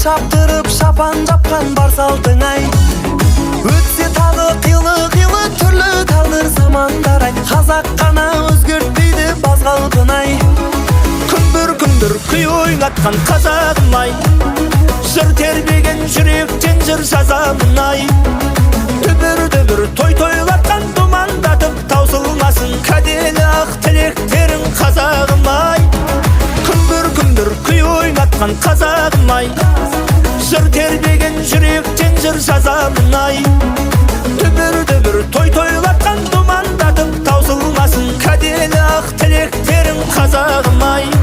чаптырып шапан жапкан бар салтың ай. Өтсе тағы қилы түрлі тағдыр замандар ай. Қазақ қана өзгертпейді баз қалпын ай. Күндір күй ойнатқан қазағым ай. Жыр тербеген жүректен жыр жазамын ай. Дүбір той тойлатқан думандатып таусылмасын кәделі ақ тілектерің қазағым ай. Күндір күй ойнатқан қазағым ай. Жыр тербеген жүректен жыр жазамын ай. Дүбір той тойлатқан думандатып таусылмасын кәделі ақ тілектерің қазағым ай.